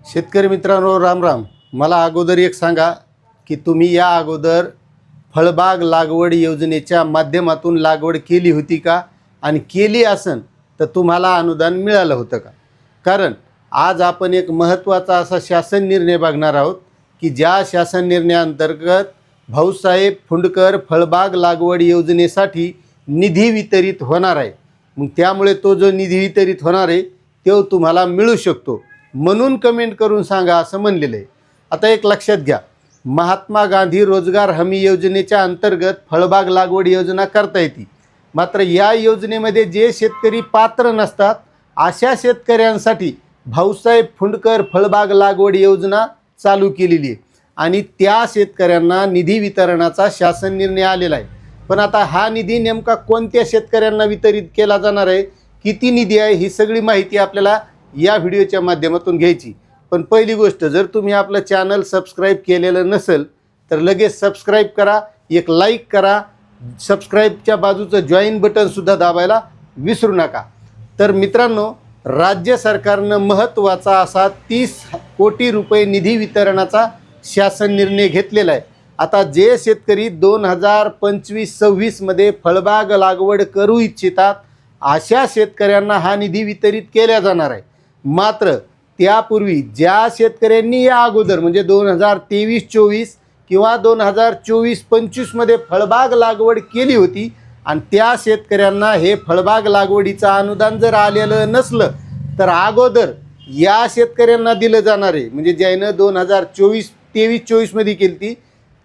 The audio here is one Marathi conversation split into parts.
शेतकरी मित्रांनो, राम राम. मला अगोदर एक सांगा की तुम्ही या अगोदर फळबाग लागवड योजनेच्या माध्यमातून लागवड केली होती का, आणि केली असेल तर तुम्हाला अनुदान मिळालं होतं का? कारण आज आपण एक महत्त्वाचा असा शासन निर्णय बघणार आहोत की ज्या शासन निर्णयाअंतर्गत भाऊसाहेब फुंडकर फळबाग लागवड योजनेसाठी निधी वितरित होणार आहे. मग त्यामुळे तो जो निधी वितरित होणार आहे तो तुम्हाला मिळू शकतो, म्हणून कमेंट करून सांगा असं म्हणलेलं आहे. आता एक लक्षात घ्या, महात्मा गांधी रोजगार हमी योजनेच्या अंतर्गत फळबाग लागवड योजना करता येते. मात्र या योजनेमध्ये जे शेतकरी पात्र नसतात अशा शेतकऱ्यांसाठी भाऊसाहेब फुंडकर फळबाग लागवड योजना चालू केलेली आहे आणि त्या शेतकऱ्यांना निधी वितरणाचा शासन निर्णय आलेला आहे. पण आता हा निधी नेमका कोणत्या शेतकऱ्यांना वितरित केला जाणार आहे, किती निधी आहे, ही सगळी माहिती आपल्याला या व्हिडिओच्या माध्यमातून घ्यायची. पण पहिली गोष्ट, जर तुम्ही आपलं चॅनल सबस्क्राईब केलेलं नसेल तर लगेच सबस्क्राईब करा, एक लाईक करा, सबस्क्राईबच्या बाजूचं जॉईन बटनसुद्धा दाबायला विसरू नका. तर मित्रांनो, राज्य सरकारनं महत्त्वाचा असा 30 कोटी रुपये निधी वितरणाचा शासन निर्णय घेतलेला आहे. आता जे शेतकरी 2025-26 मध्ये फळबाग लागवड करू इच्छितात अशा शेतकऱ्यांना हा निधी वितरित केला जाणार आहे. मात्र त्यापूर्वी ज्या शेतकऱ्यांनी या अगोदर म्हणजे 2023-24 किंवा 2024-25 मध्ये फळबाग लागवड केली होती आणि त्या शेतकऱ्यांना हे फळबाग लागवडीचं अनुदान जर आलेलं नसलं तर अगोदर या शेतकऱ्यांना दिलं जाणार आहे. म्हणजे ज्यानं 2023-24 मध्ये केली ती,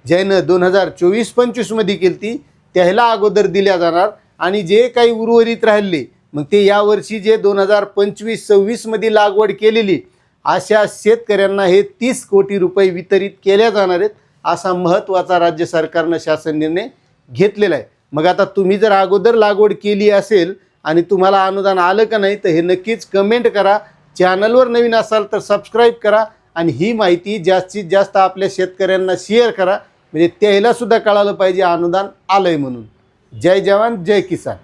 ज्यानं 2024-25 मध्ये केली ती, त्याला अगोदर दिल्या जाणार आणि जे काही उर्वरित राहिले मग ते यावर्षी जे 2025-26 मध्ये लागवड केलेली अशा शेतकऱ्यांना हे 30 कोटी रुपये वितरित केल्या जाणार आहेत, असा महत्त्वाचा राज्य सरकारनं शासन निर्णय घेतलेला आहे. मग आता तुम्ही जर अगोदर लागवड केली असेल आणि तुम्हाला अनुदान आलं का नाही तर हे नक्कीच कमेंट करा. चॅनलवर नवीन असाल तर सबस्क्राईब करा आणि ही माहिती जास्तीत जास्त आपल्या शेतकऱ्यांना शेअर करा, म्हणजे त्याला सुद्धा कळालं पाहिजे अनुदान आलंय म्हणून. जय जवान जय किसान.